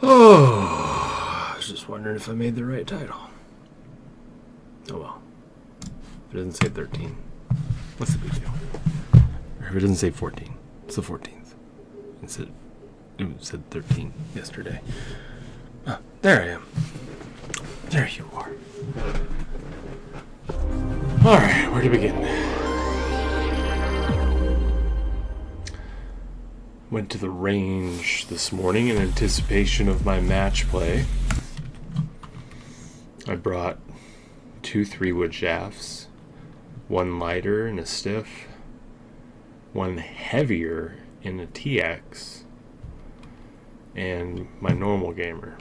Oh, I was just wondering if I made the right title. Oh well. If it doesn't say 13, what's the big deal? Or if it doesn't say 14, it's the 14th. It said 13 yesterday. Ah, there I am. There you are. Alright, where to begin? Went to the range this morning in anticipation of my match play. I brought 2 3-wood shafts, 1 lighter and a stiff, 1 heavier in a TX, and my normal gamer.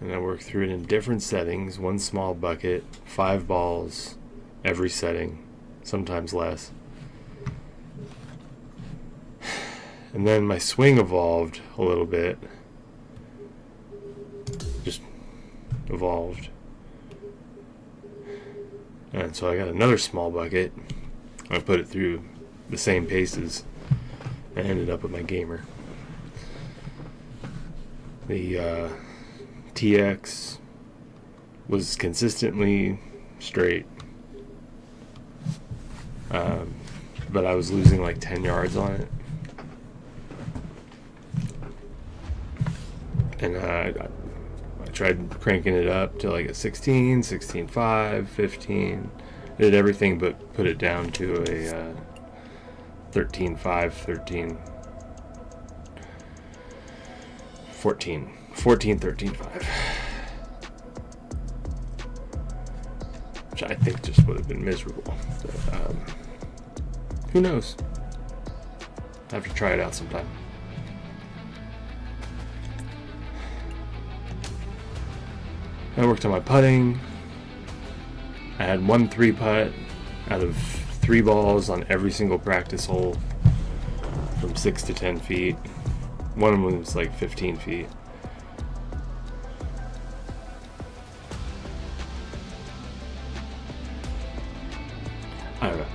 And I worked through it in different settings, 1 small bucket, 5 balls, every setting, sometimes less. And then my swing evolved a little bit. Just evolved. And so I got another small bucket. I put it through the same paces and ended up with my gamer. The TX was consistently straight. But I was losing like 10 yards on it. And I tried cranking it up to like a 16, 16.5, 15. I did everything but put it down to a 13.5, 13, 14, 13.5. Which I think just would have been miserable. But, who knows? I have to try it out sometime. I worked on my putting. I had 1 3-putt out of 3 balls on every single practice hole from 6 to 10 feet. One of them was like 15 feet. I don't know.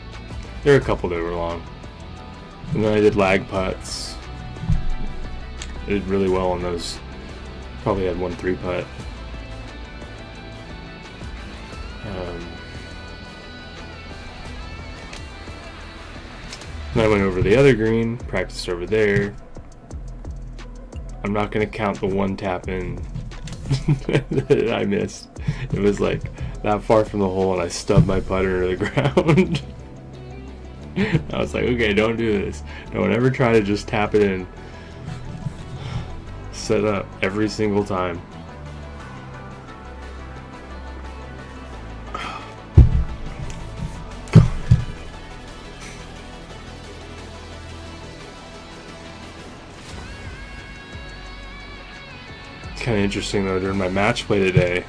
There were a couple that were long. And then I did lag putts. I did really well on those. Probably had 1 3-putt. Then I went over the other green, practiced over there. I'm not going to count the 1 tap in that I missed. It was like that far from the hole and I stubbed my putter into the ground. I was like, okay, don't do this. Don't ever try to just tap it in. Set up every single time. Kind of interesting though, during my match play today,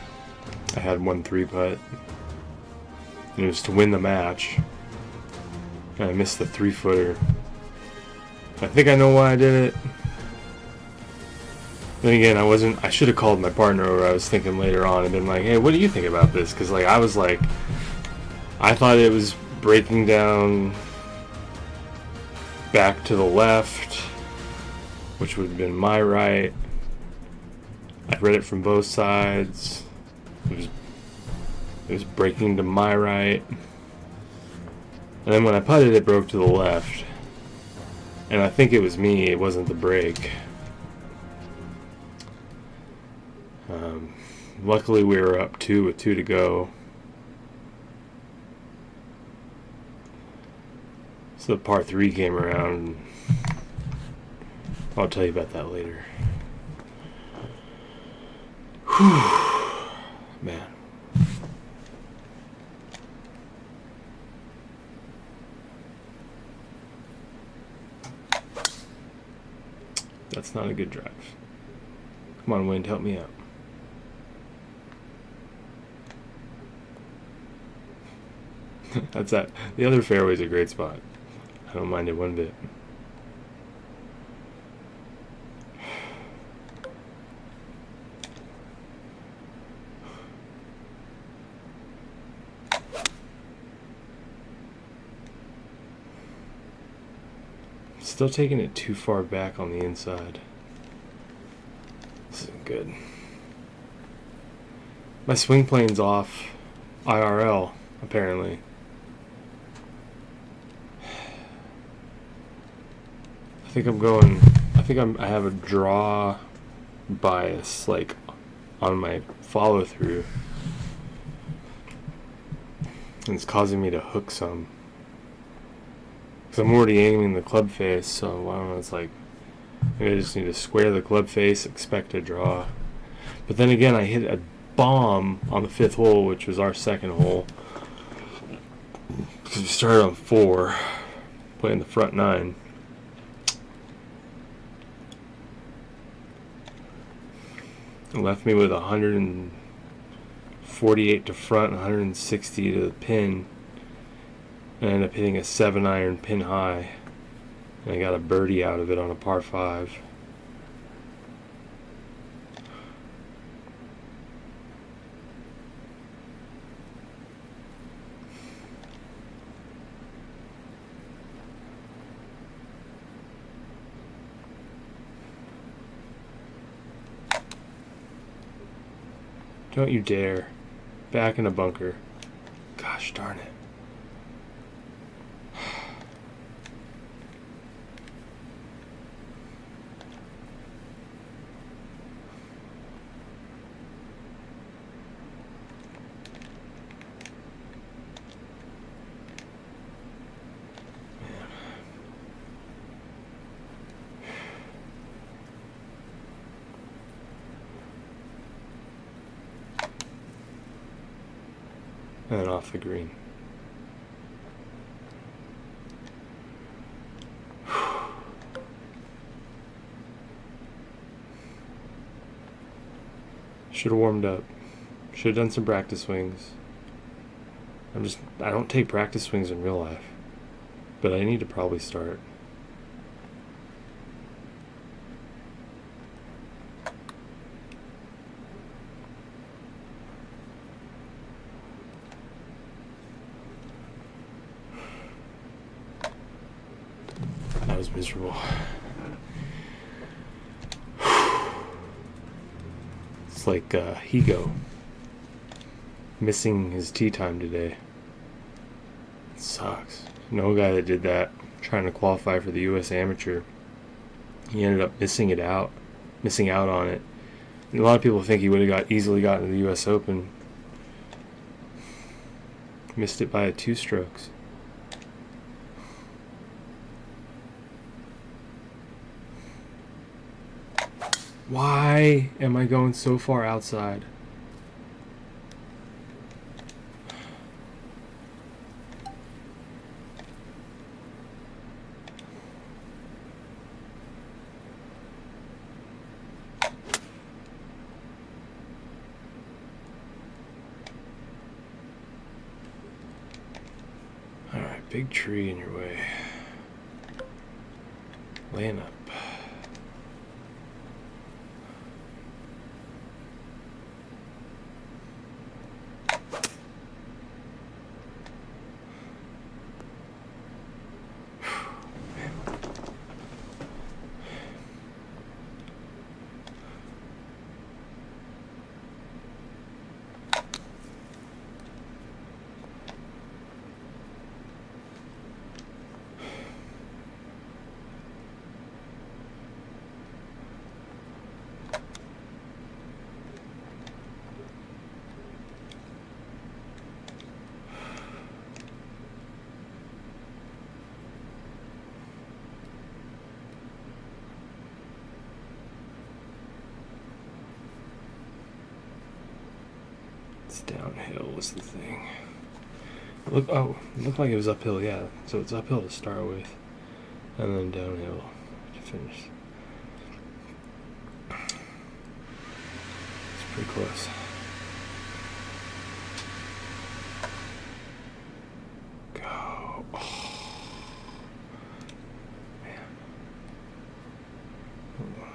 I had 1 3-putt. It was to win the match. And I missed the 3-footer. I think I know why I did it. Then again, I should have called my partner over. I was thinking later on and been like, hey, what do you think about this? Because like, I thought it was breaking down back to the left, which would have been my right. I read it from both sides. It was breaking to my right. And then when I putted, it broke to the left. And I think it was me, it wasn't the break. Luckily we were up 2 with 2 to go. So the par 3 came around. I'll tell you about that later. Whew. Man. That's not a good drive. Come on, wind, help me out. That's that. The other fairway's a great spot. I don't mind it one bit. Still taking it too far back on the inside. good. My swing plane's off IRL, apparently. I have a draw bias, like, on my follow-through. And it's causing me to hook some. Because I'm already aiming the club face, so I don't know, it's like, maybe I just need to square the club face, expect a draw. But then again, I hit a bomb on the 5th hole, which was our 2nd hole. Because we started on 4, playing the front 9. It left me with 148 to front, 160 to the pin. And I ended up hitting a 7-iron pin high. And I got a birdie out of it on a par 5. Don't you dare. Back in a bunker. Gosh darn it. And off the green. Should have warmed up. Should have done some practice swings. I don't take practice swings in real life, but I need to probably start. That was miserable. It's like Higo missing his tee time today. It sucks. No guy that did that trying to qualify for the U.S. Amateur. He ended up missing out on it. And a lot of people think he would have easily gotten to the U.S. Open. Missed it by 2 strokes. Why am I going so far outside? Alright, big tree in your way. Laying up. It's downhill was the thing. It looked like it was uphill, yeah. So it's uphill to start with, and then downhill to finish. It's pretty close. Go. Oh. Man. Hold on.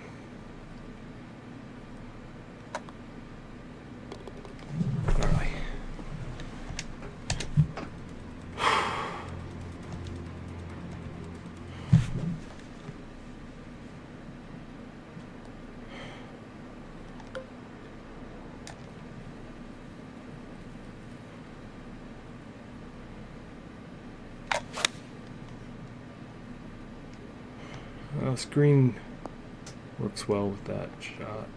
Well, screen works well with that shot.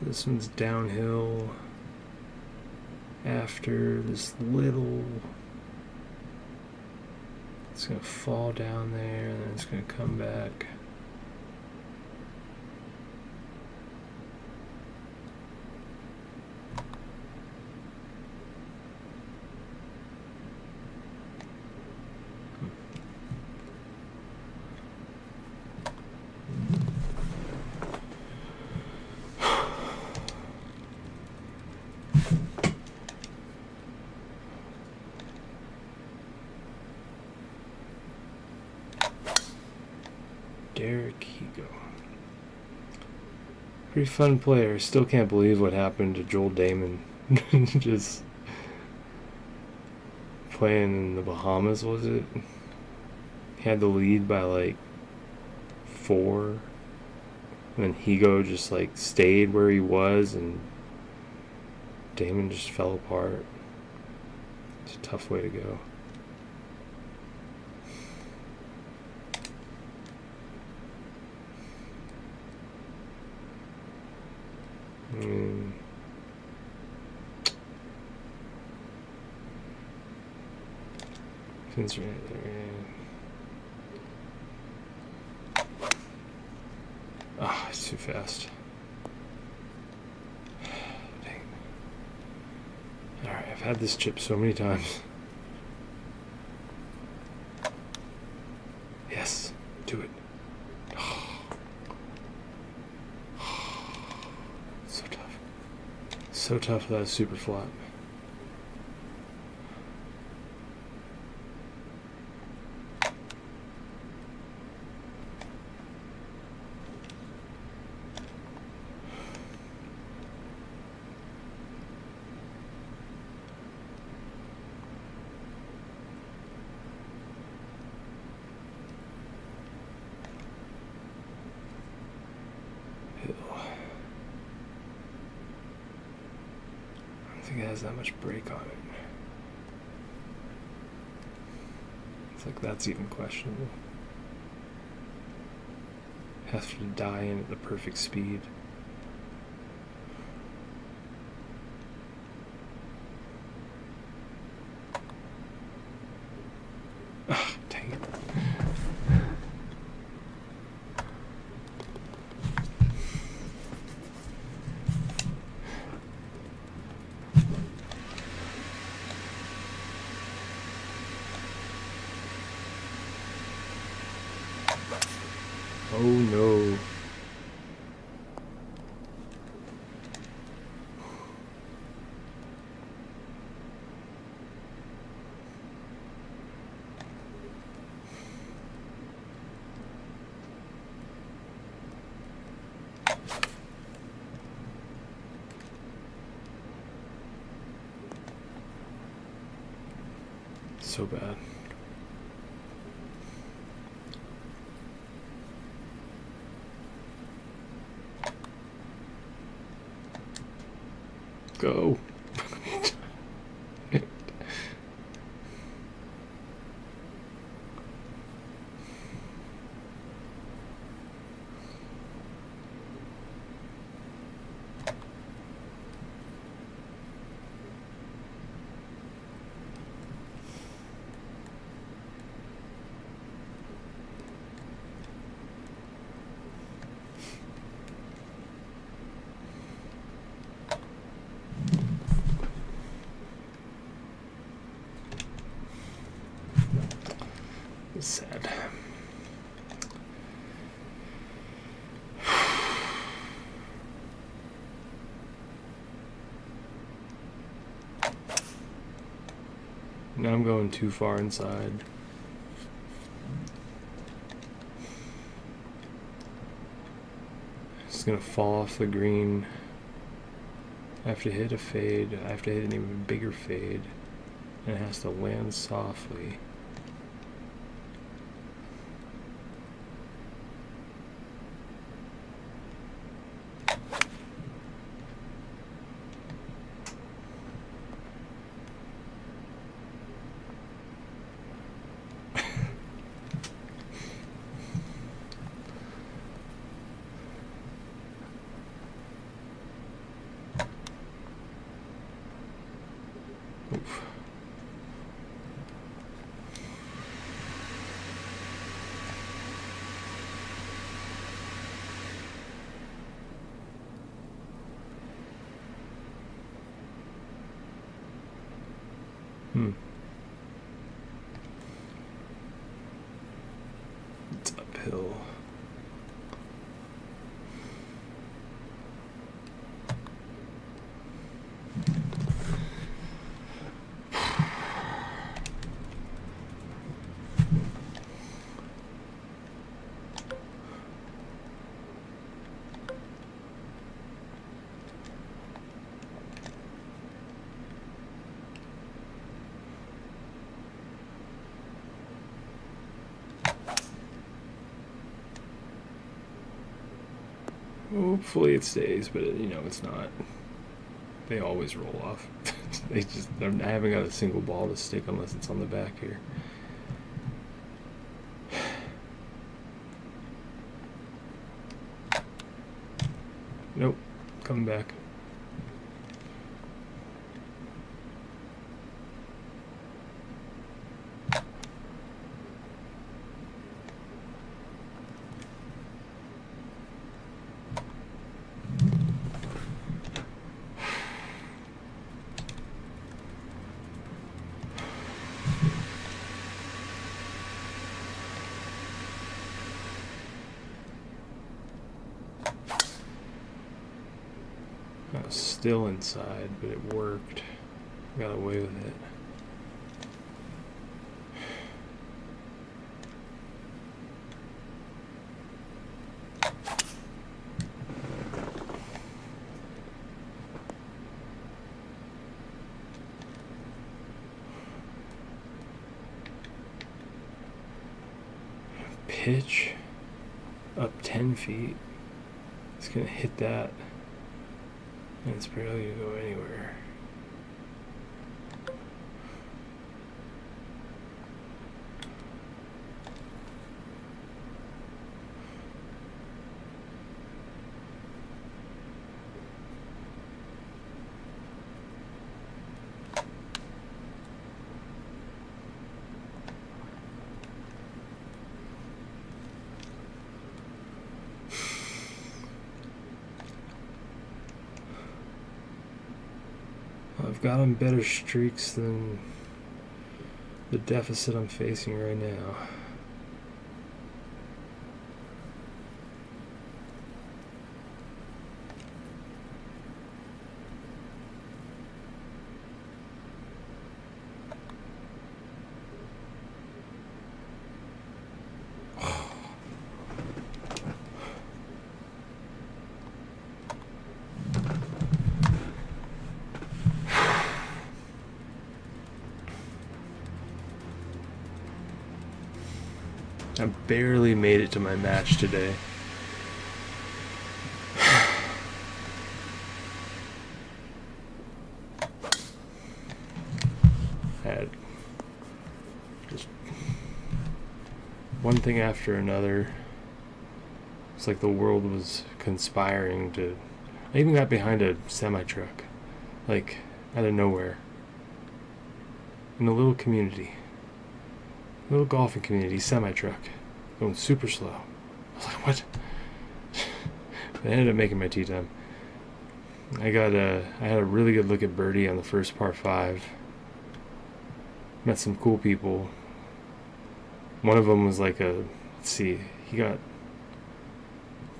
This one's downhill after this little. It's going to fall down there and then it's going to come back. Pretty fun player. Still can't believe what happened to Joel Damon. Just playing in the Bahamas, was it? He had the lead by like 4. And then Higo just like stayed where he was and Damon just fell apart. It's a tough way to go. Pins right there. Ah, it's too fast. Dang. Alright, I've had this chip so many times. Yes, do it. So tough. So tough with that super flop. I don't think it has that much break on it. It's like that's even questionable. Has to die in at the perfect speed. Ah, dang it. Oh no. So bad. Go. It's sad. Now I'm going too far inside. It's gonna fall off the green. I have to hit a fade. I have to hit an even bigger fade. And it has to land softly. Hopefully it stays, but you know it's not. They always roll off. I haven't got a single ball to stick unless it's on the back here. Nope, coming back. I was still inside, but it worked. Got away with it. Pitch up 10 feet. It's gonna hit that. And it's barely gonna go anywhere. I've got on better streaks than the deficit I'm facing right now. I barely made it to my match today. Had just one thing after another. It's like the world was conspiring to... I even got behind a semi-truck, like out of nowhere, in a little community. Little golfing community, semi-truck, going super slow. I was like, what? But I ended up making my tee time. I had a really good look at birdie on the first par 5. Met some cool people. One of them was like he got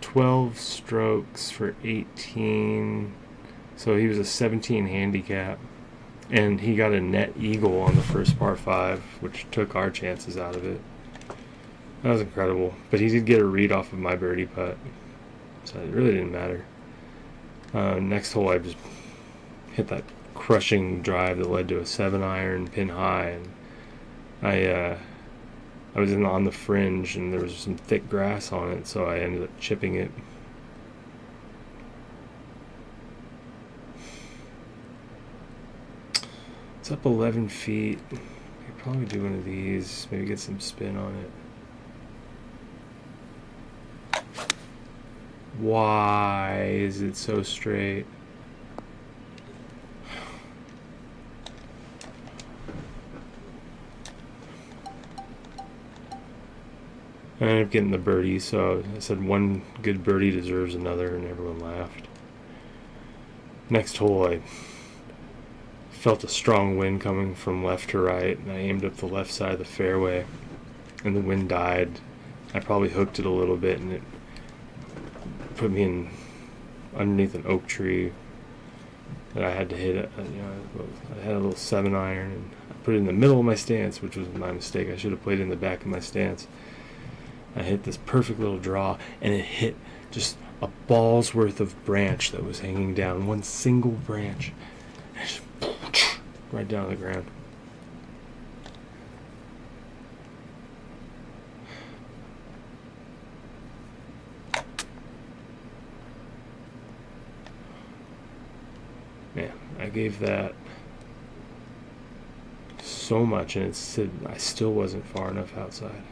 12 strokes for 18. So he was a 17 handicap. And he got a net eagle on the first par 5, which took our chances out of it. That was incredible. But he did get a read off of my birdie putt, so it really didn't matter. Next hole, I just hit that crushing drive that led to a 7-iron pin high, and I was on the fringe, and there was some thick grass on it, so I ended up chipping it. It's up 11 feet. I could probably do one of these, maybe get some spin on it. Why is it so straight? I ended up getting the birdie, so I said one good birdie deserves another, and everyone laughed. Next hole, I felt a strong wind coming from left to right, and I aimed up the left side of the fairway, and the wind died. I probably hooked it a little bit, and it put me underneath an oak tree that I had to hit. I had a little 7-iron, and I put it in the middle of my stance, which was my mistake. I should have played it in the back of my stance. I hit this perfect little draw, and it hit just a ball's worth of branch that was hanging down, one single branch. Right down to the ground. gave that so much, and I still wasn't far enough outside.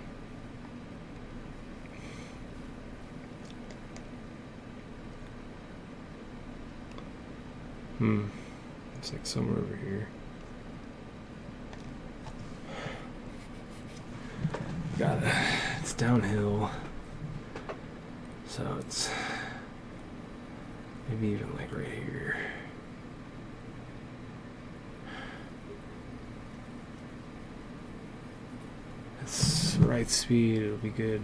It's like somewhere over here. It's downhill, so it's maybe even like right here. It's the right speed, it'll be good.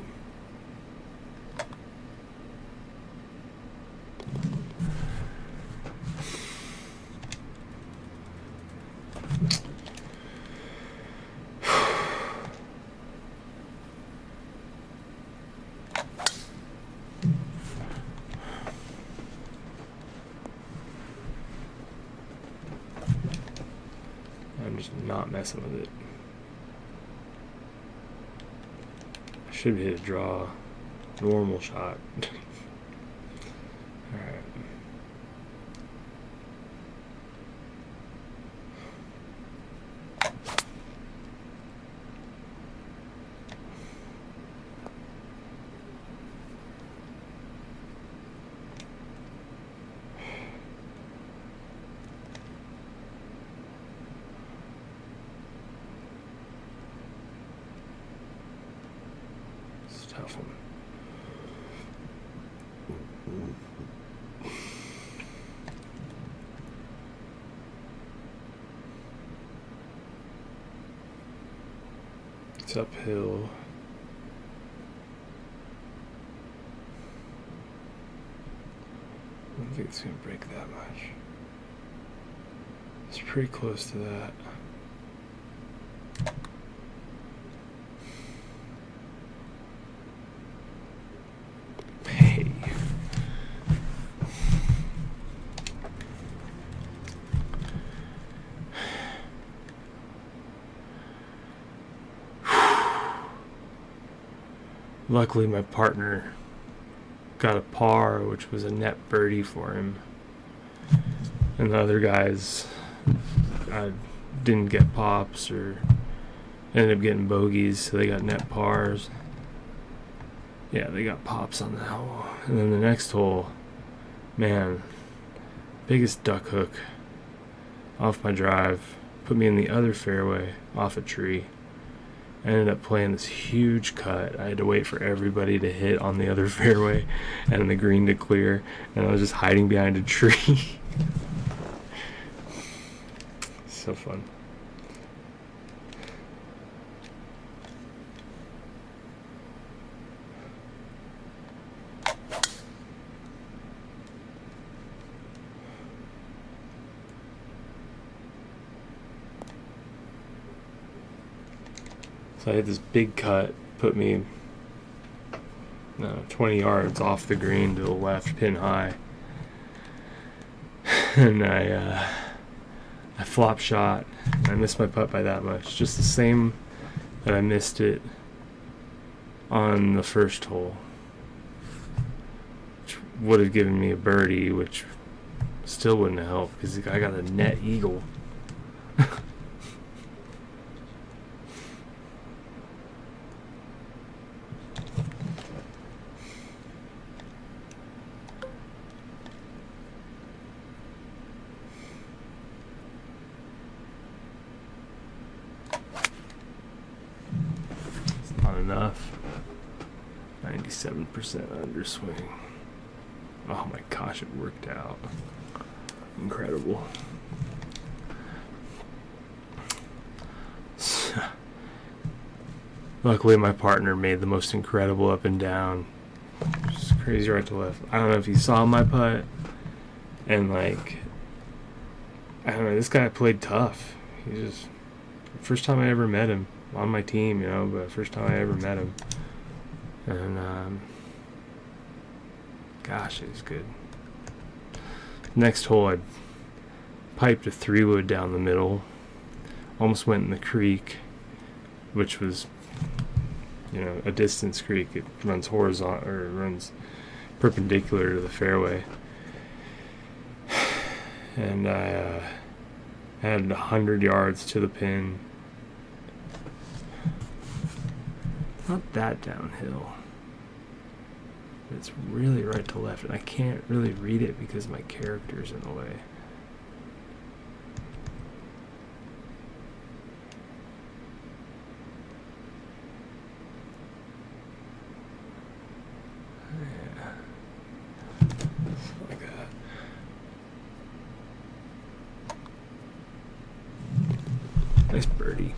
I'm just not messing with it. I should hit a draw. Normal shot. Alright. Tough one. It's uphill. I don't think it's gonna break that much. It's pretty close to that. Luckily, my partner got a par, which was a net birdie for him. And the other guys didn't get pops or ended up getting bogeys, so they got net pars. Yeah, they got pops on that hole. And then the next hole, man, biggest duck hook off my drive, put me in the other fairway off a tree. I ended up playing this huge cut. I had to wait for everybody to hit on the other fairway and the green to clear, and I was just hiding behind a tree. So fun. So I had this big cut, put me 20 yards off the green to the left, pin high, and I flop shot. I missed my putt by that much, just the same that I missed it on the first hole, which would have given me a birdie, which still wouldn't have helped because I got a net eagle. Enough. 97% underswing. Oh my gosh, it worked out. Incredible. Luckily, my partner made the most incredible up and down. Just crazy right to left. I don't know if he saw my putt, and like, I don't know, this guy played tough. He just, first time I ever met him on my team, you know, but first time I ever met him. And gosh, it was good. Next hole, I piped a 3-wood down the middle, almost went in the creek, which was, you know, a distance creek. It runs horizontal, or it runs perpendicular to the fairway. And I Had 100 yards to the pin. Not that downhill. It's really right to left, and I can't really read it because my character's in the way. Yeah. Like that. Nice birdie.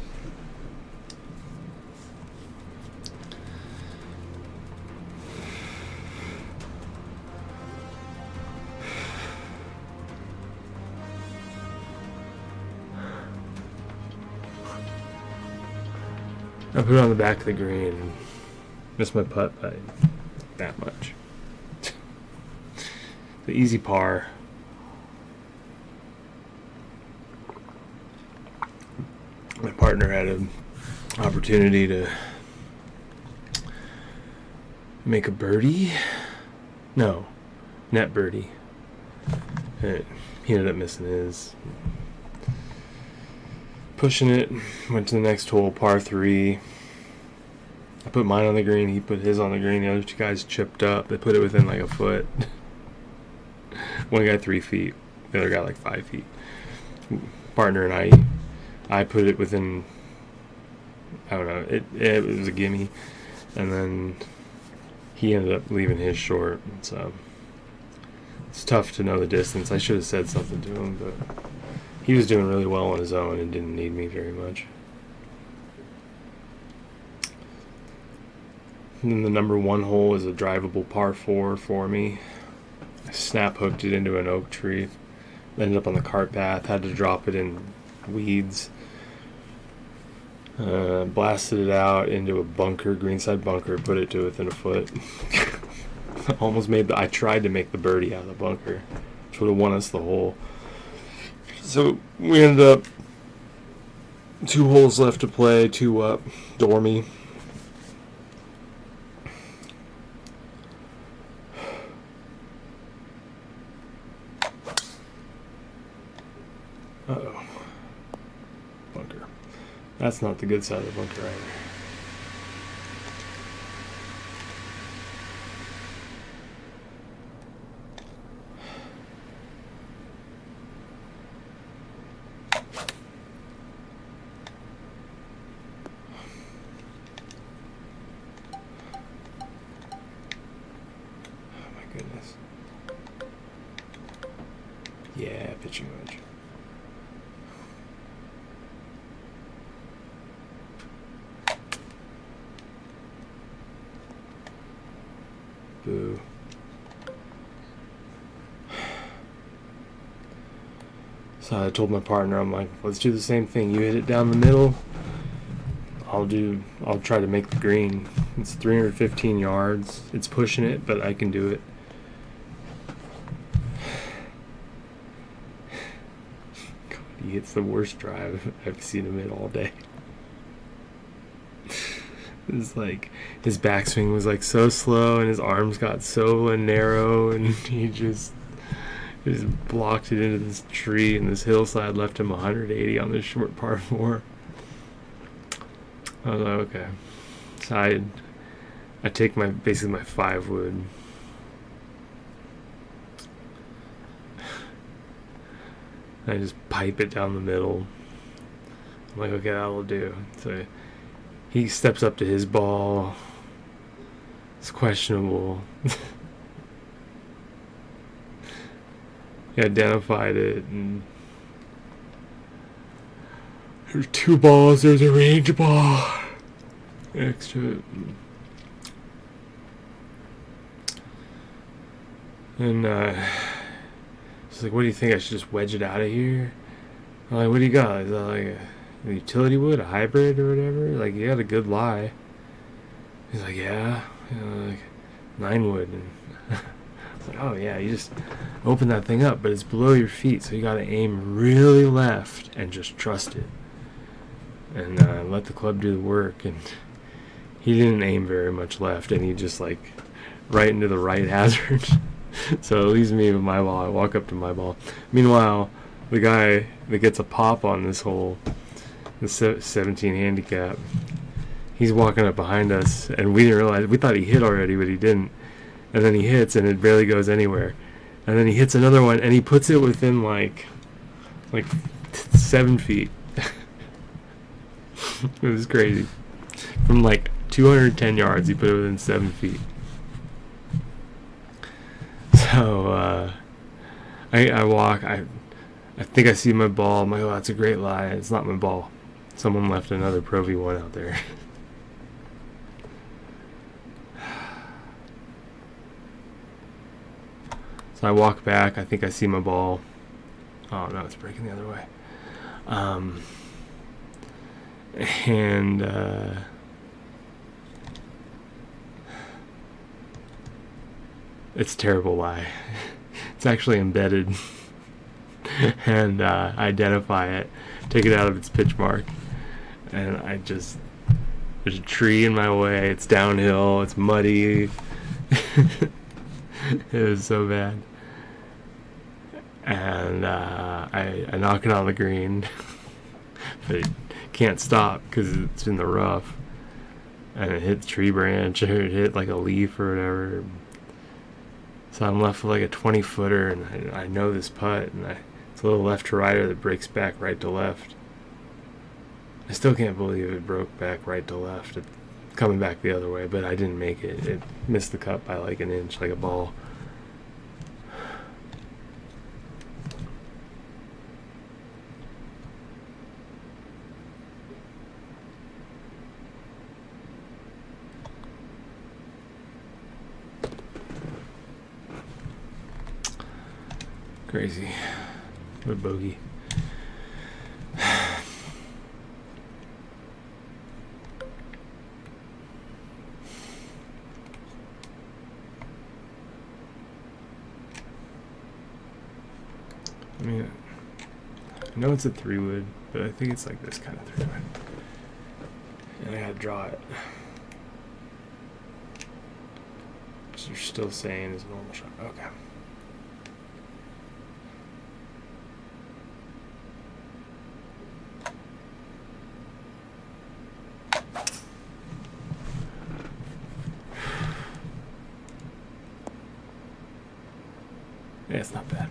I put it on the back of the green and missed my putt by that much. The easy par. My partner had an opportunity to make a birdie. No, net birdie. And he ended up missing his. Pushing it, went to the next hole, par 3. I put mine on the green, he put his on the green. The other two guys chipped up. They put it within like a foot. One guy 3 feet, the other guy like 5 feet. Partner and I put it within, I don't know, it was a gimme. And then he ended up leaving his short. So it's tough to know the distance. I should have said something to him, but he was doing really well on his own and didn't need me very much. And then the number 1 hole is a drivable par 4 for me. I snap hooked it into an oak tree. Ended up on the cart path. Had to drop it in weeds. Blasted it out into a bunker, greenside bunker. Put it to within a foot. Almost made I tried to make the birdie out of the bunker, which would have won us the hole. So we ended up 2 holes left to play, 2 up, dormy. Uh-oh. Bunker. That's not the good side of the bunker either. Goodness. Yeah, pitching wedge. Boo. So I told my partner, I'm like, let's do the same thing. You hit it down the middle. I'll try to make the green. It's 315 yards. It's pushing it, but I can do it. God, he hits the worst drive I've seen him hit all day. It's like his backswing was like so slow and his arms got so narrow and he just blocked it into this tree, and this hillside left him 180 on this short par 4. I was like, okay. So I take basically my 5 wood. I just pipe it down the middle. I'm like, okay, that'll do. So he steps up to his ball. It's questionable. He identified it, and there's 2 balls. There's a range ball next to it. And she's like, what do you think? I should just wedge it out of here? I'm like, what do you got? Is that like a utility wood, a hybrid or whatever? Like, you got a good lie. He's like, yeah. Like 9 wood. And I was like, oh yeah, you just open that thing up, but it's below your feet, so you gotta aim really left and just trust it. And let the club do the work. And he didn't aim very much left, and he just like right into the right hazard. So it leaves me with my ball. I walk up to my ball. Meanwhile, the guy that gets a pop on this hole, the 17 handicap, he's walking up behind us, and we didn't realize. We thought he hit already, but he didn't. And then he hits, and it barely goes anywhere. And then he hits another one, and he puts it within like 7 feet. It was crazy. From like 210 yards, he put it within 7 feet. So I walk. I think I see my ball. I'm like, oh, that's a great lie. It's not my ball. Someone left another Pro V1 out there. So I walk back. I think I see my ball. Oh no, it's breaking the other way. And it's a terrible lie. It's actually embedded. And I identify it, take it out of its pitch mark, and there's a tree in my way. It's downhill. It's muddy. It was so bad. And I knock it on the green, but it can't stop because it's in the rough. And it hit the tree branch, or it hit like a leaf or whatever. So I'm left with like a 20-footer, and I know this putt, and it's a little left to righter that breaks back right to left. I still can't believe it broke back right to left. It's coming back the other way, but I didn't make it. It missed the cup by like an inch, like a ball. Crazy. What a bogey. I mean, I know it's a 3-wood, but I think it's like this kind of 3-wood. And I had to draw it. So you're still saying is a normal shot. Okay. Yeah, it's not bad.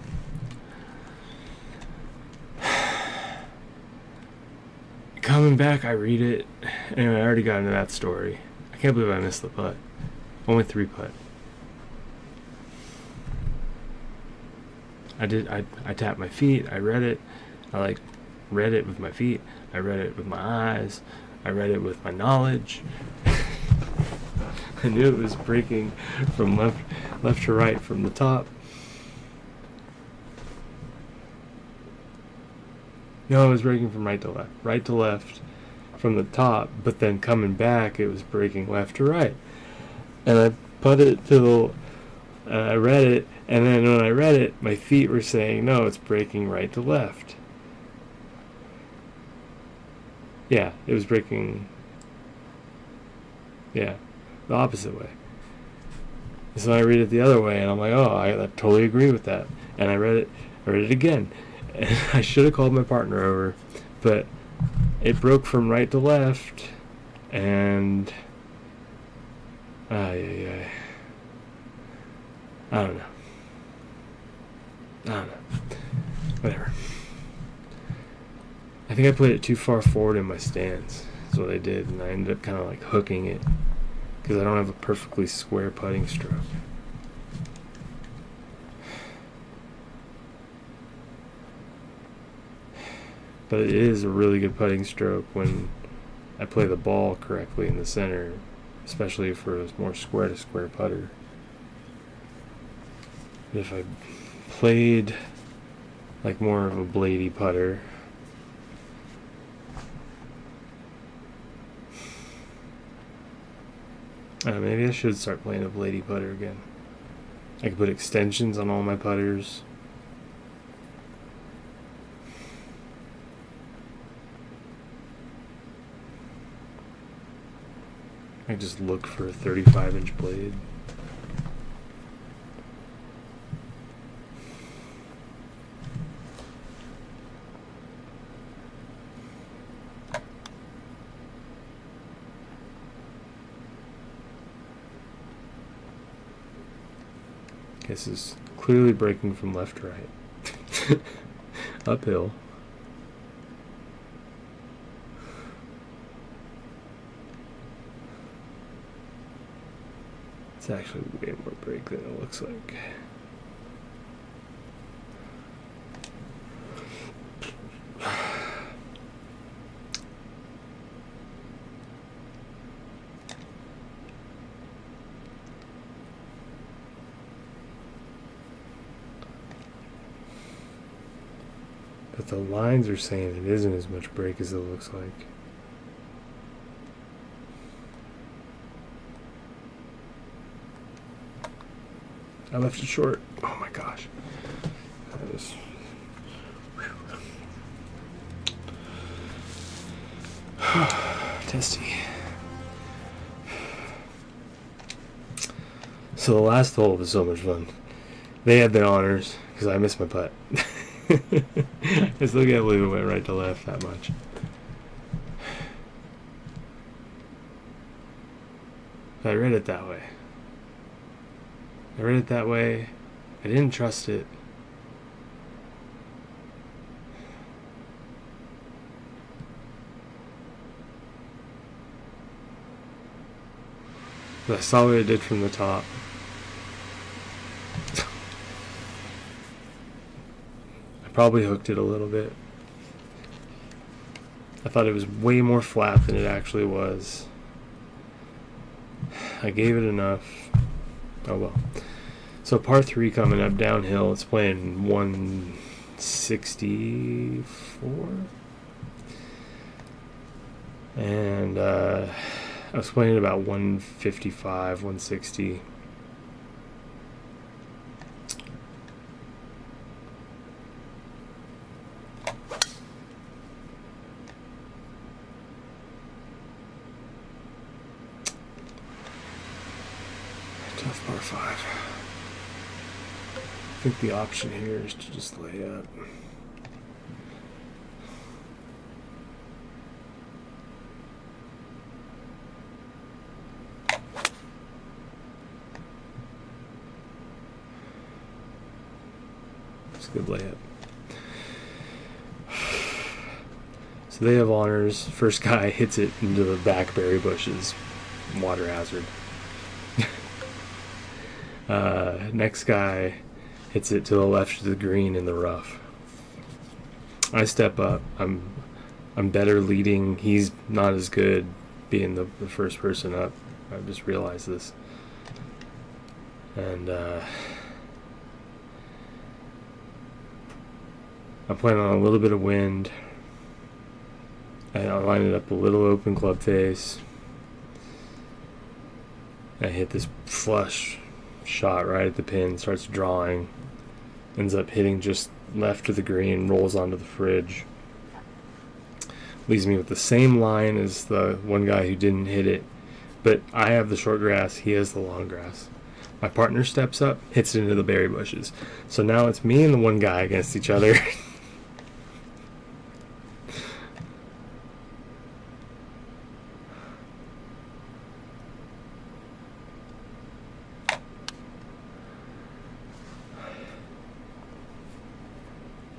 Coming back, I read it. Anyway, I already got into that story. I can't believe I missed the putt. Only 3 putt. I tapped my feet. I read it. I read it with my feet. I read it with my eyes. I read it with my knowledge. I knew it was breaking from left to right from the top. No, it was breaking from right to left from the top, but then coming back, it was breaking left to right. And I put it to I read it, and then when I read it, my feet were saying, no, it's breaking right to left. Yeah, it was breaking, the opposite way. So I read it the other way, and I'm like, oh, I totally agree with that. And I read it again. And I should have called my partner over, but it broke from right to left, and I don't know. Whatever. I think I put it too far forward in my stance. That's what I did, and I ended up kind of like hooking it because I don't have a perfectly square putting stroke. But it is a really good putting stroke when I play the ball correctly in the center, especially for a more square-to-square putter. But if I played like more of a bladey putter, maybe I should start playing a bladey putter again. I could put extensions on all my putters. I just look for a 35-inch blade. This is clearly breaking from left to right. Uphill. It's actually way more break than it looks like. But the lines are saying it isn't as much break as it looks like. I left it short. Oh my gosh. That was... testy. So the last hole was so much fun. They had the honors because I missed my putt. I still can't believe it went right to left that much. I read it that way. I didn't trust it. But I saw what it did from the top. I probably hooked it a little bit. I thought it was way more flat than it actually was. I gave it enough. Oh well. So par 3 coming up downhill. It's playing 164. And I was playing about 155, 160. Tough par 5. I think the option here is to just lay up. It's a good layup. So they have honors. First guy hits it into the back berry bushes. Water hazard. Next guy hits it to the left of the green in the rough. I step up. I'm better leading. He's not as good being the first person up. I just realized this. And I'm playing on a little bit of wind. I line it up a little open club face. I hit this flush shot right at the pin, starts drawing, ends up hitting just left of the green, rolls onto the fridge. Leaves me with the same line as the one guy who didn't hit it, but I have the short grass, he has the long grass. My partner steps up, hits it into the berry bushes. So now it's me and the one guy against each other.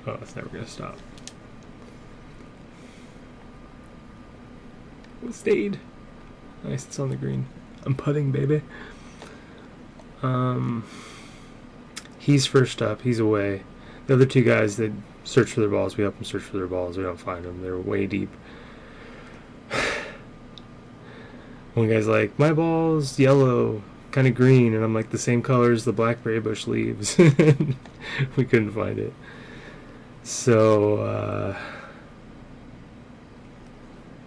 Oh, it's never going to stop. It stayed. Nice, it's on the green. I'm putting, baby. He's first up. He's away. The other two guys, they search for their balls. We help them search for their balls. We don't find them. They're way deep. One guy's like, my ball's yellow, kind of green. And I'm like, the same color as the blackberry bush leaves. We couldn't find it. So,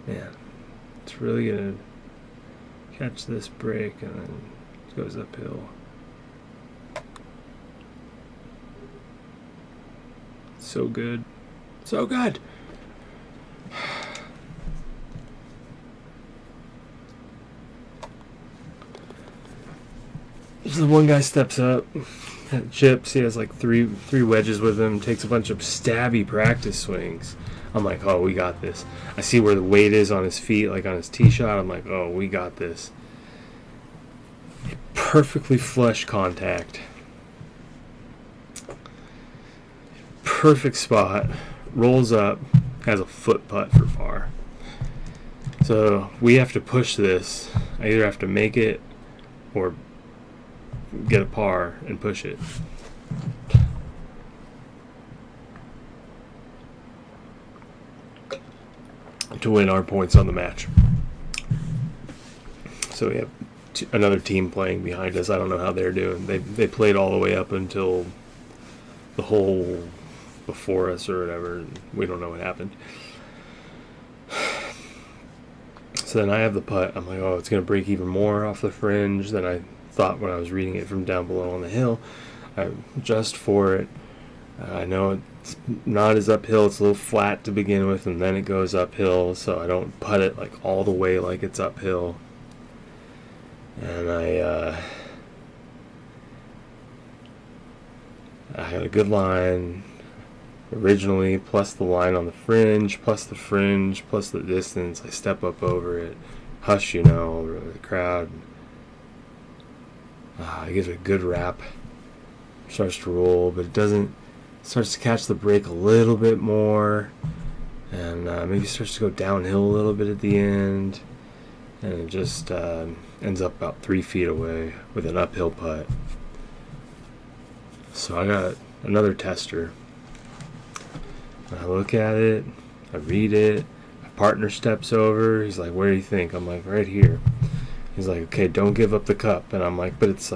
man, it's really going to catch this break and then it goes uphill. So good. So good! So the one guy steps up. Chips, he has like three wedges with him, takes a bunch of stabby practice swings. I'm like, oh, we got this. I see where the weight is on his feet, like on his tee shot. I'm like, oh, we got this. Perfectly flush contact. perfect spot, rolls up, has a foot putt for par. So we have to push this. I either have to make it or get a par and push it. To win our points on the match. So we have another team playing behind us. I don't know how they're doing. They played all the way up until the hole before us or whatever. And we don't know what happened. So then I have the putt. I'm like, oh, it's going to break even more off the fringe than I thought when I was reading it from down below on the hill. I adjust for it. I know it's not as uphill. It's a little flat to begin with, and then it goes uphill, so I don't putt it like all the way like it's uphill. And I had a good line originally, plus the line on the fringe, plus the fringe, plus the distance. I step up over it, hush, over the crowd. I give it a good wrap. Starts to roll, but it doesn't. Starts to catch the break a little bit more, and maybe starts to go downhill a little bit at the end, and it just ends up about 3 feet away with an uphill putt. So I got another tester. I look at it, I read it, my partner steps over, he's like, where do you think? I'm like, right here. He's like, okay, don't give up the cup. And I'm like, but it's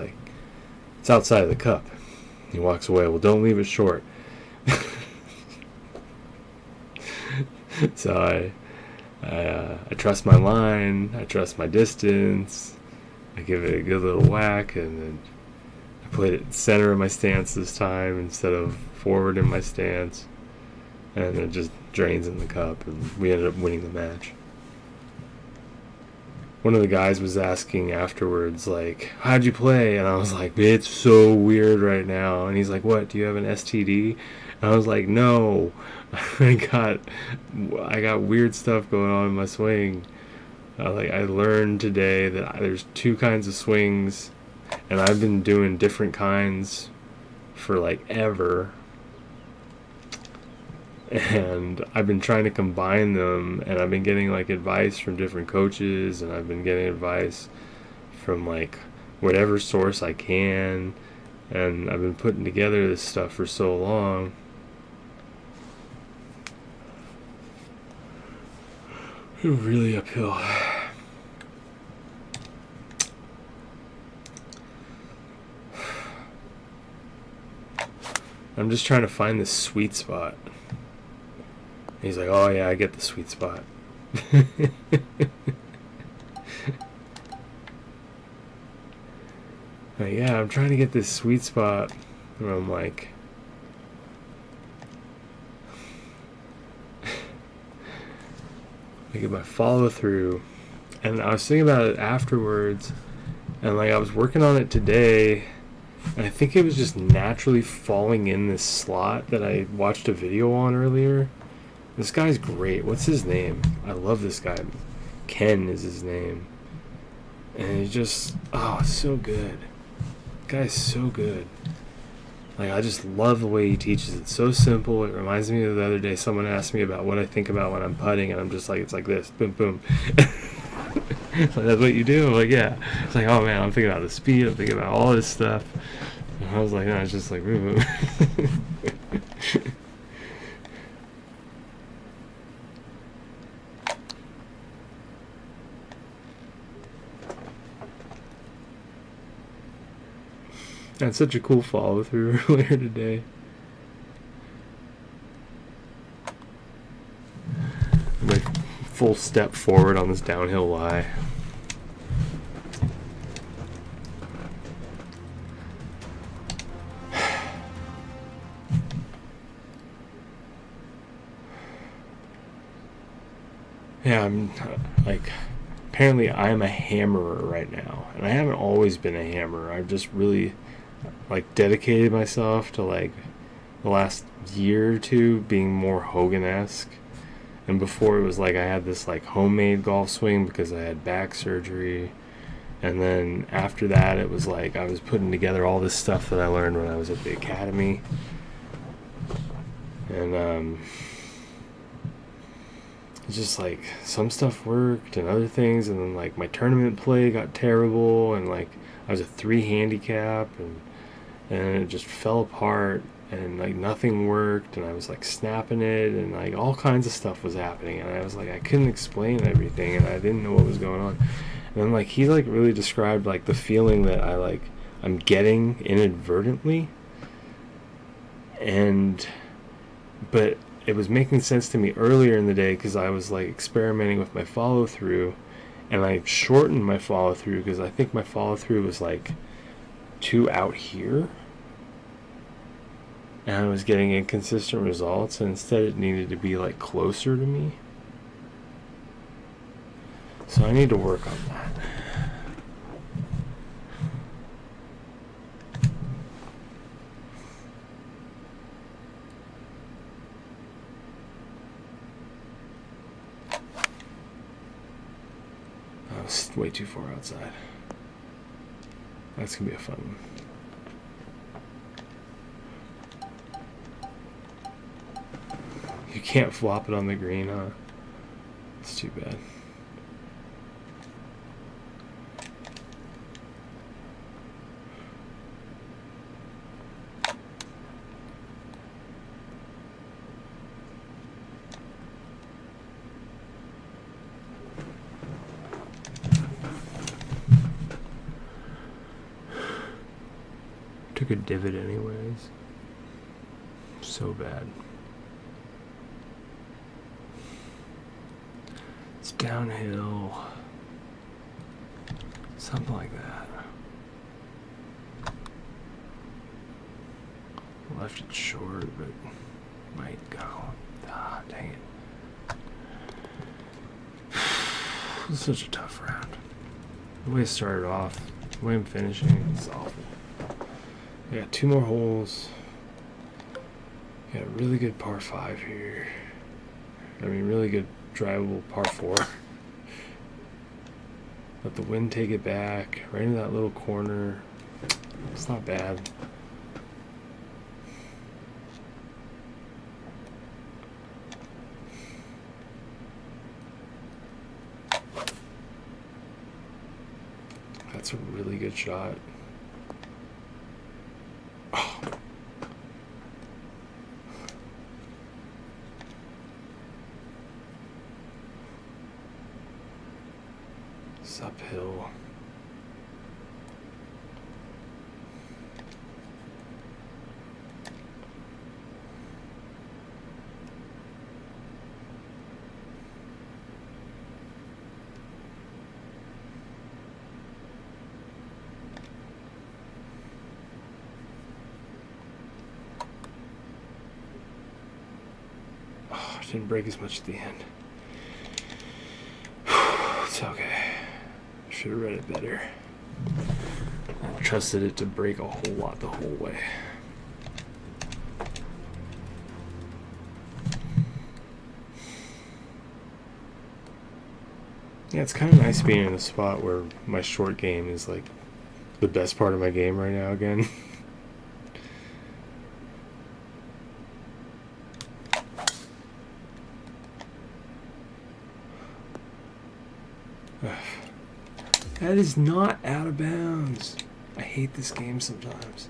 outside of the cup. He walks away. Well, don't leave it short. So I trust my line, I trust my distance, I give it a good little whack, and then I played it center of my stance this time instead of forward in my stance, and it just drains in the cup, and we ended up winning the match. One of the guys was asking afterwards, like, how'd you play? And I was like, it's so weird right now. And he's like, what, do you have an STD? And I was like, no, I got weird stuff going on in my swing. I learned today that there's 2 kinds of swings, and I've been doing different kinds for ever. And I've been trying to combine them, and I've been getting advice from different coaches, and I've been getting advice from whatever source I can, and I've been putting together this stuff for so long. Really uphill. I'm just trying to find this sweet spot. He's like, oh yeah, I get the sweet spot. Yeah, I'm trying to get this sweet spot where I'm like, I get my follow through. And I was thinking about it afterwards, and I was working on it today, and I think it was just naturally falling in this slot that I watched a video on earlier. This guy's great. What's his name? I love this guy. Ken is his name. And he just, so good. Guy's so good. I just love the way he teaches. It's so simple. It reminds me of the other day someone asked me about what I think about when I'm putting, and I'm just like, it's like this. Boom, boom. That's what you do? I'm like, yeah. It's like, oh man, I'm thinking about the speed. I'm thinking about all this stuff. And I was like, no, it's just like, boom, boom. That's such a cool follow through earlier today. My full step forward on this downhill lie. Yeah, I'm apparently I'm a hammerer right now, and I haven't always been a hammerer. I've just really dedicated myself to the last year or two being more Hogan-esque. And before it was I had this homemade golf swing because I had back surgery, and then after that it was I was putting together all this stuff that I learned when I was at the academy. And it's just like some stuff worked and other things, and then like my tournament play got terrible, and like I was a 3 handicap, and it just fell apart, and like nothing worked, and I was like snapping it, and like all kinds of stuff was happening, and I was like, I couldn't explain everything, and I didn't know what was going on. And then like he like really described like the feeling that I'm getting inadvertently, but it was making sense to me earlier in the day because I was like experimenting with my follow through, and I shortened my follow through because I think my follow through was like too out here, and I was getting inconsistent results, and instead it needed to be like closer to me. So I need to work on that. I was way too far outside. That's gonna be a fun one. You can't flop it on the green, huh? It's too bad. Took a divot anyways. So bad. It's downhill. Something like that. Left it short, but might go. Ah, dang it. This is such a tough round. The way it started off, the way I'm finishing, it's awful. I got 2 more holes. Got a really good par 5 here. I mean, really good drivable par 4. Let the wind take it back right into that little corner. It's not bad. That's a really good shot. Oh. It's uphill. Didn't break as much at the end. It's okay. Should have read it better. I trusted it to break a whole lot the whole way. Yeah, it's kind of nice being in a spot where my short game is like the best part of my game right now again. That is not out of bounds. I hate this game sometimes.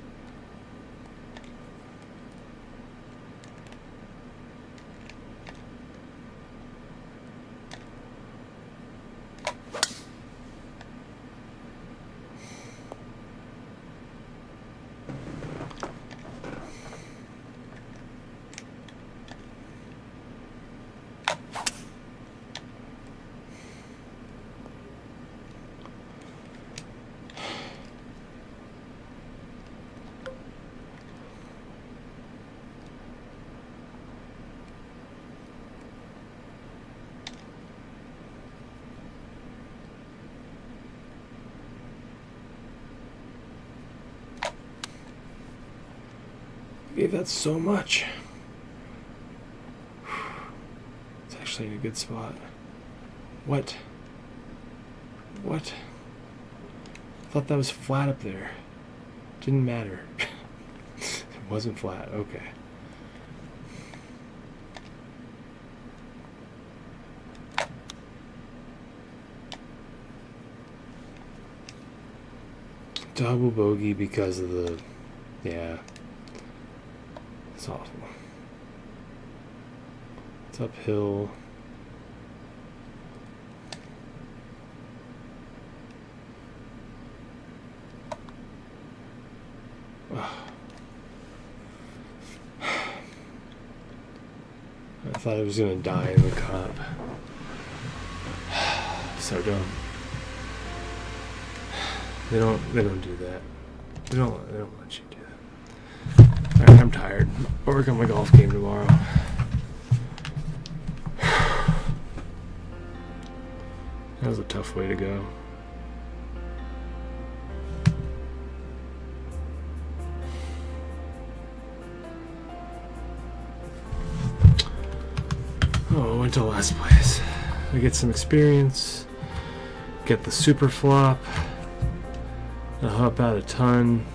Gave that so much. It's actually in a good spot. What? I thought that was flat up there. Didn't matter. It wasn't flat. Okay. Double bogey because of the... Yeah. It's awful. It's uphill. I thought I was gonna die in the cup. So dumb. They don't do that. They don't let you do that. Alright, I'm tired. I'll work on my golf game tomorrow. That was a tough way to go. Oh, I went to last place. I get some experience. Get the super flop. I'll help out a ton.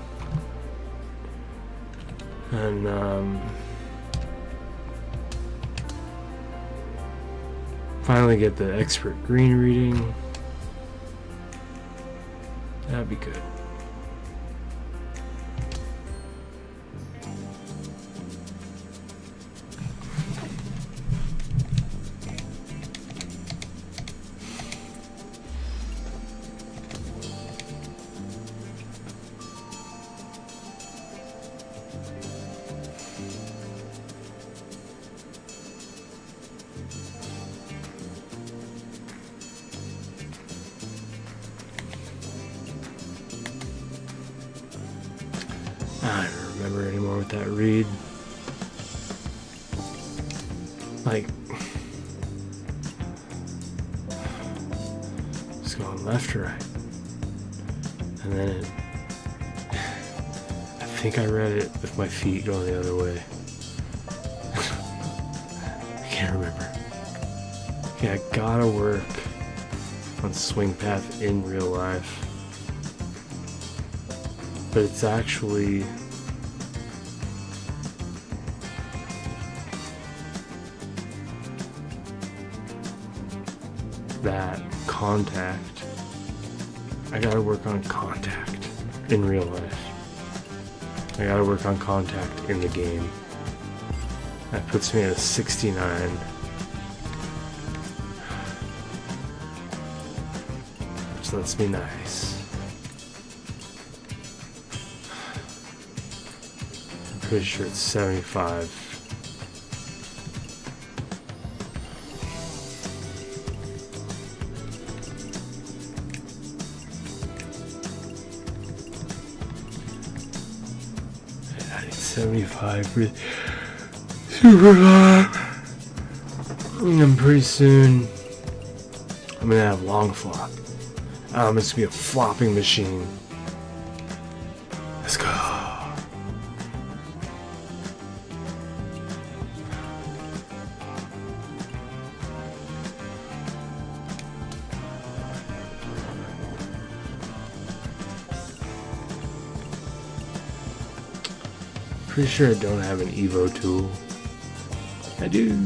And finally get the expert green reading. That'd be good. I don't remember anymore with that read. Like, just going left or right. And then I think I read it with my feet going the other way. I can't remember. Okay, I gotta work on swing path in real life. But it's actually that contact. I gotta work on contact in real life. I gotta work on contact in the game. That puts me at a 69. Which lets me nice. Pretty sure it's 75. I need 75 for super hot. And then pretty soon I'm gonna have long flop. It's gonna be a flopping machine. Let's go. Pretty sure I don't have an Evo tool. I do.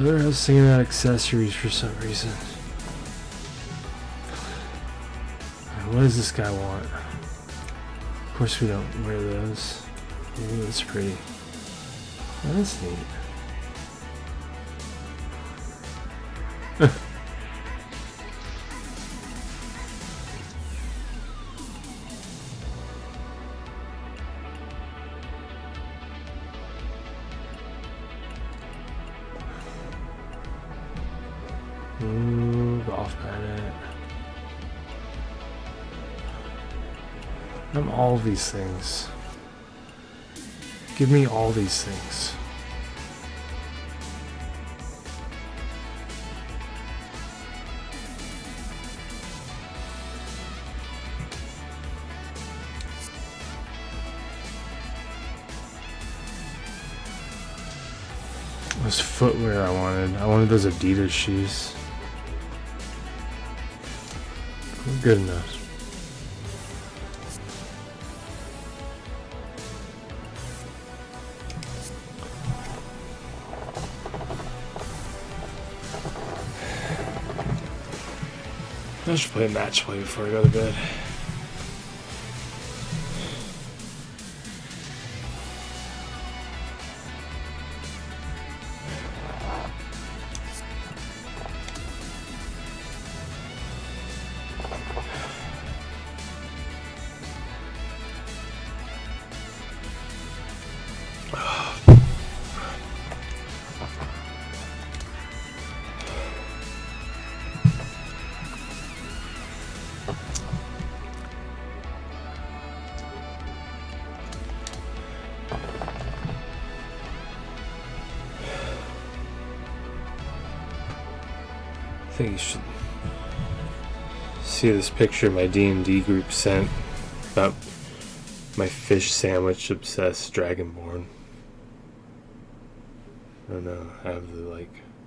I was thinking about accessories for some reason. What does this guy want? Of course we don't wear those. Ooh, that's pretty. Oh, that's neat. I'm all these things. Give me all these things. Those footwear I wanted. I wanted those Adidas shoes. Good enough. I should play match play before I go to bed. I think you should see this picture my D&D group sent about my fish sandwich obsessed dragonborn. I don't know, I have the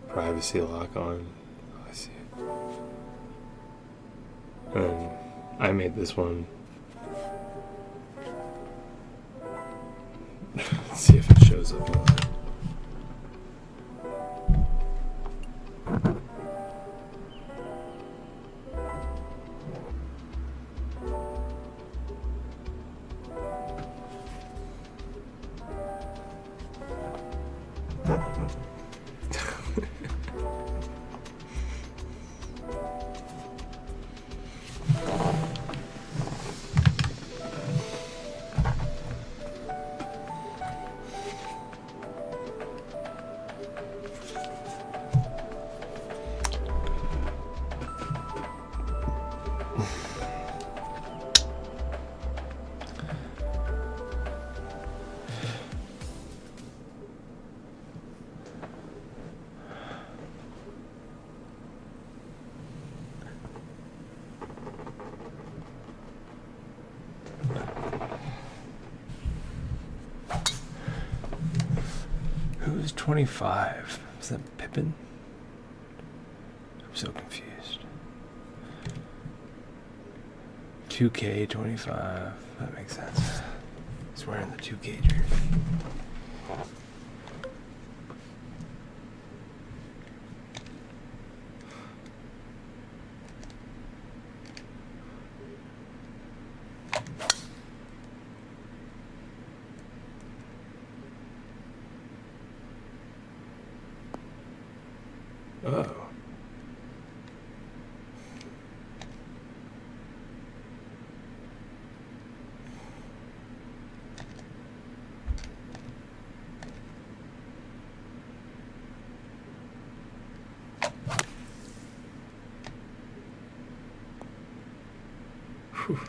privacy lock on. Oh, I see it. I made this one. Let's see if it shows up on it. Who's 25? Is that Pippin? I'm so confused. 2K 25. That makes sense. He's wearing the 2K jersey. Oh. Whew.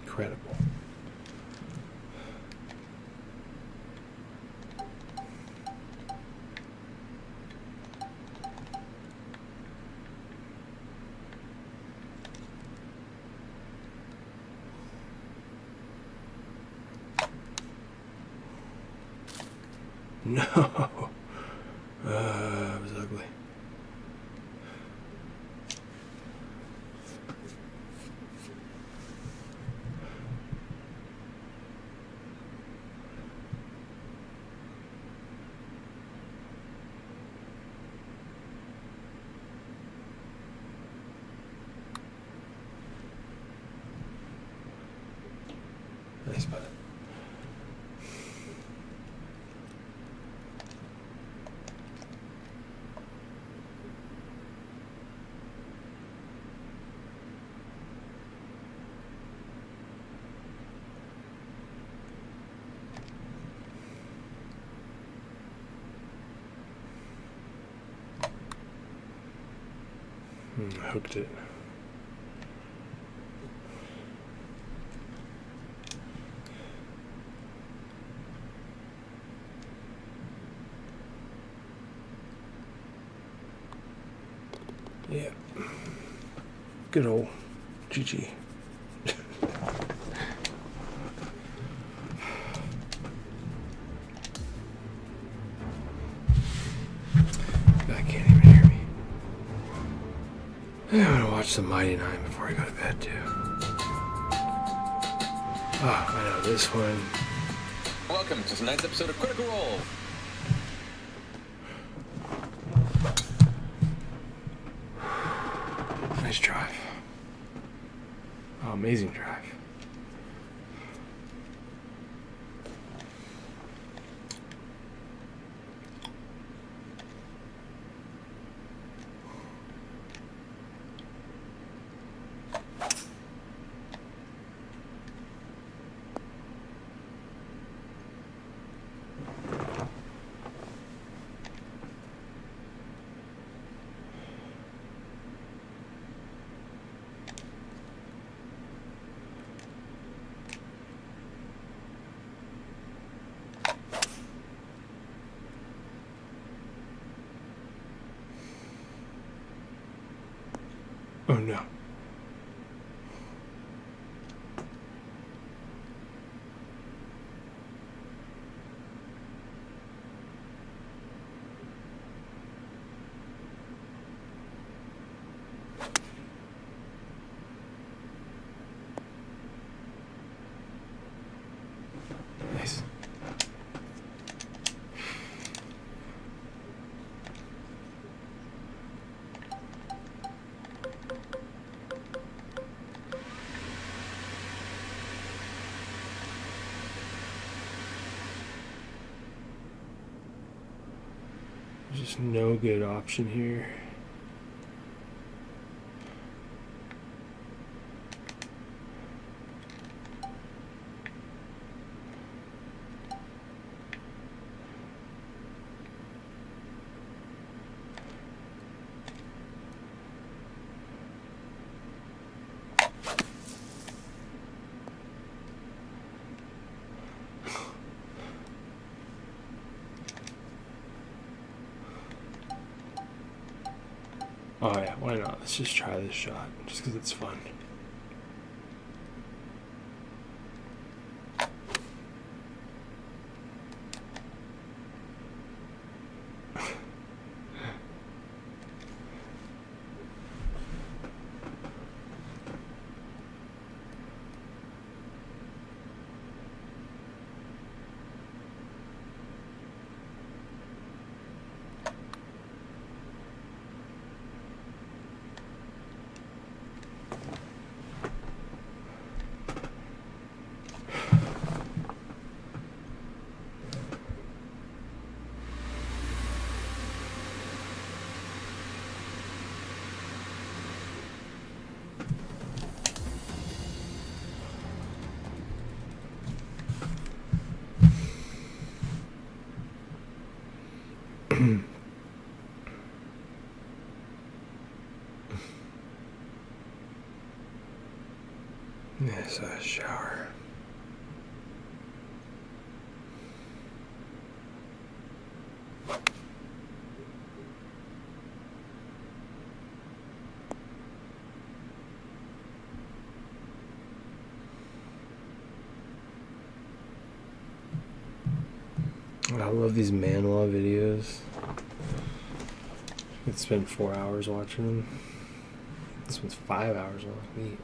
Incredible. No. It was ugly. nice, but I hooked it. Yeah. Good old GG. I can't even hear me. I'm gonna watch some Mighty Nine before I go to bed too. Oh, I know this one. Welcome to tonight's episode of Critical Role. Nice drive. Oh, amazing drive. Oh no. Nice. There's just no good option here. Oh yeah, why not? Let's just try this shot, just because it's fun. Yes, a shower. I love these manual videos. I could spend 4 hours watching them. This one's 5 hours long. Neat.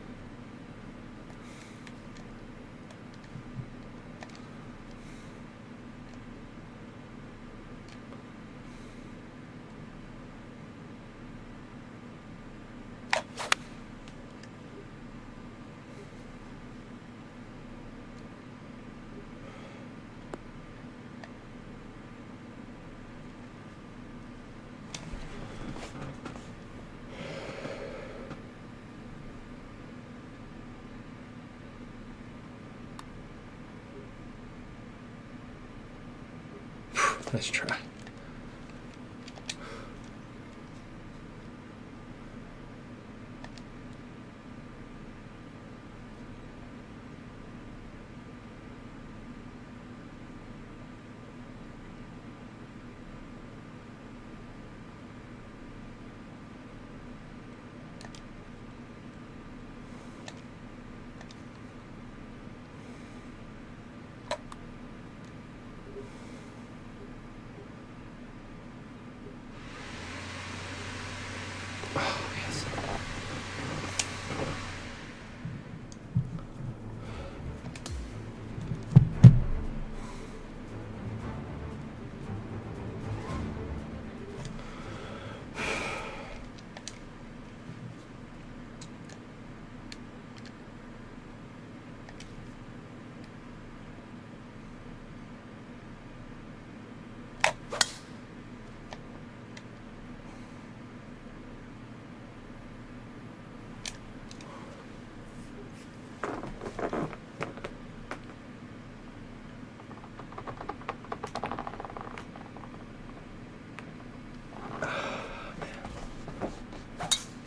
Let's try.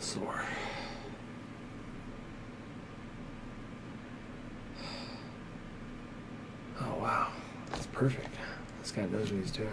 Sore. Oh wow, that's perfect. This guy knows what he's doing.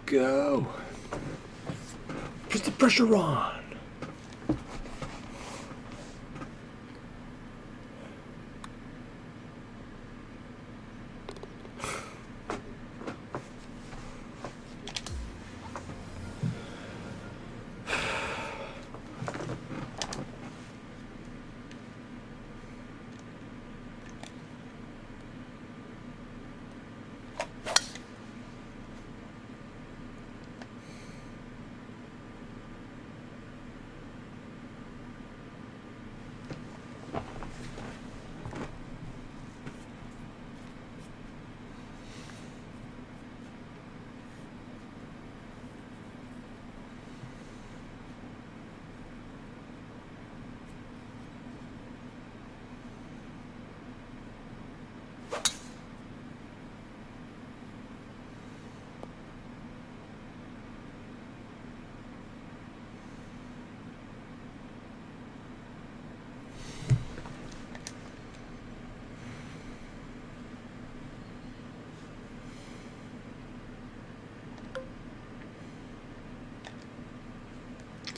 Go. Put the pressure on.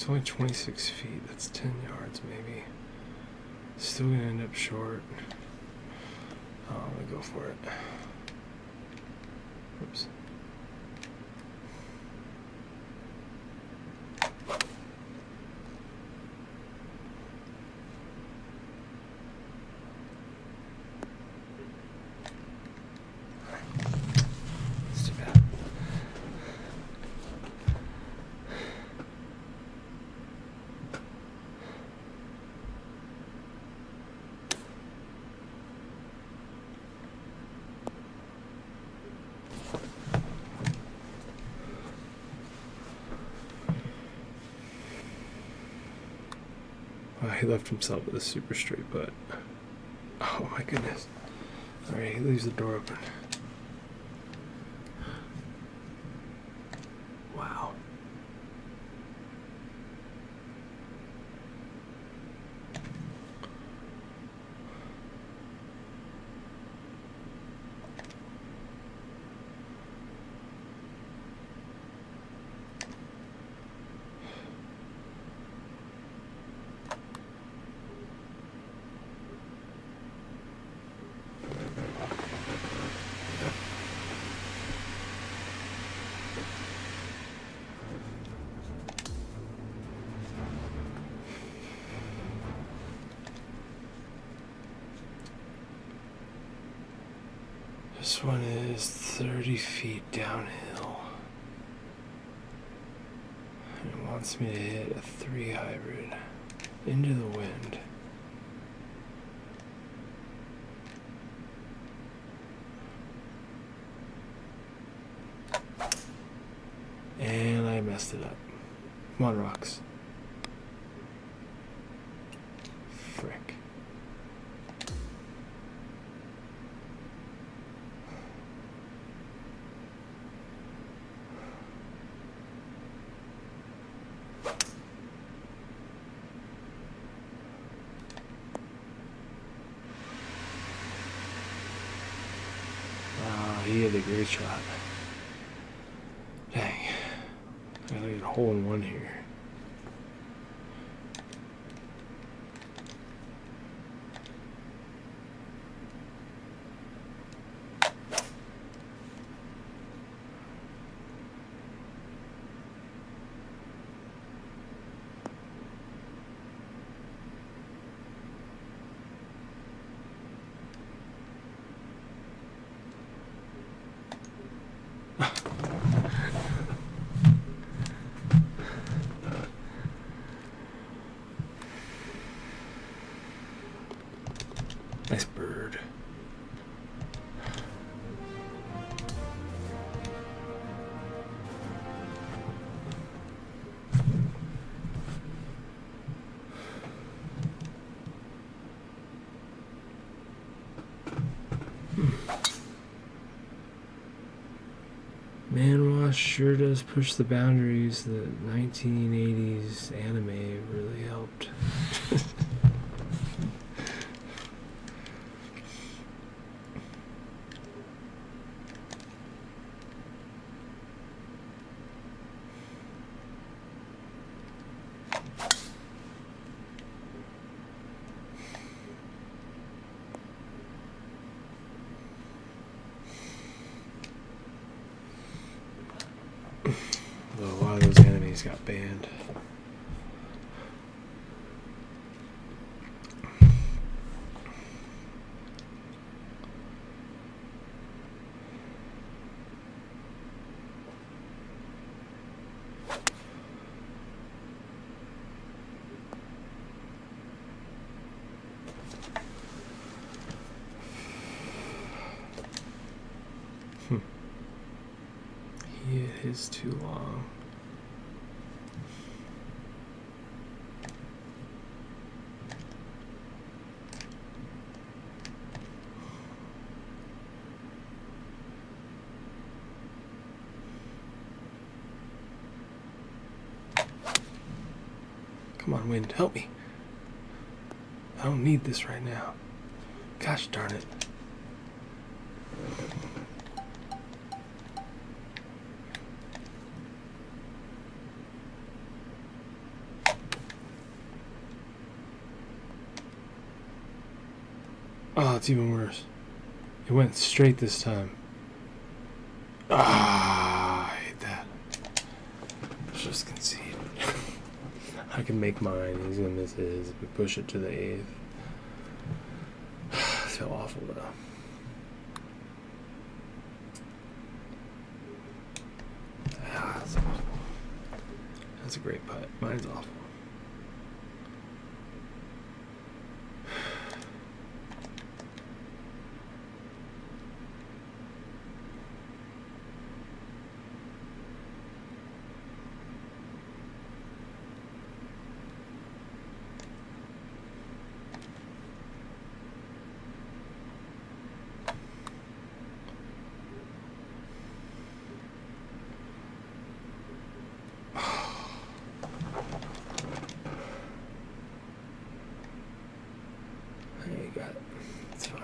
It's only 26 feet. That's 10 yards, maybe. Still gonna end up short. Oh, I'm gonna go for it. Oops. It's too bad. He left himself with a super straight putt. Oh my goodness. Alright, he leaves the door open. Wow. This one is 30 feet downhill. It wants me to hit a 3 hybrid into the wind. And I messed it up. Come on, rocks. Frick. He had a great shot. Dang. I gotta get a hole in one here. Nice bird. Manwa sure does push the boundaries. The 1980s anime really helped. Though a lot of those enemies got banned. It is too long. Come on, wind, help me. I don't need this right now. Gosh darn it. Oh, it's even worse. It went straight this time. Ah, I hate that. Let's just concede. I can make mine. He's gonna miss his if we push it to the 8th. I feel awful though. Ah, that's awful. That's a great putt. Mine's awful. that. It's fine.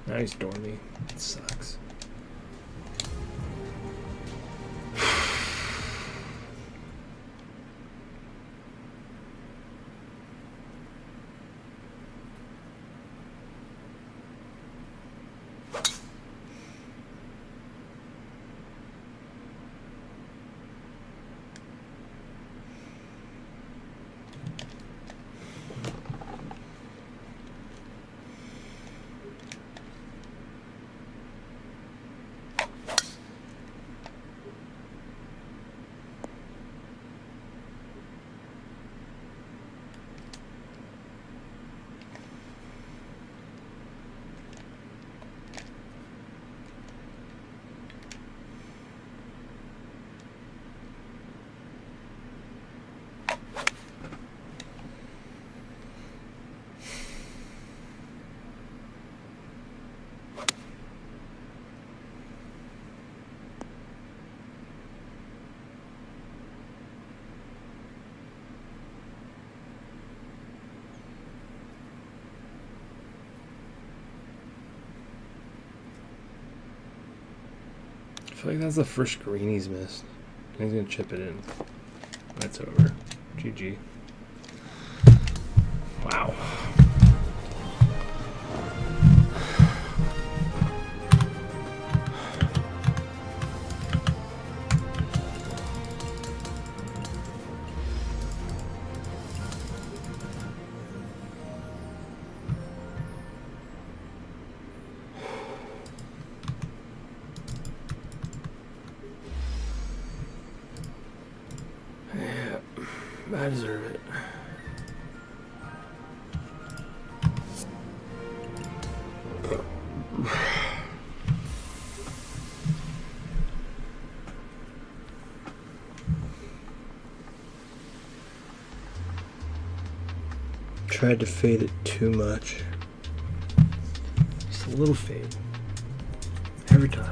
Now he's dormy. It sucks. I feel like that's the first green he's missed. He's gonna chip it in. That's over. GG. Wow. I deserve it. Tried to fade it too much. Just a little fade. Every time.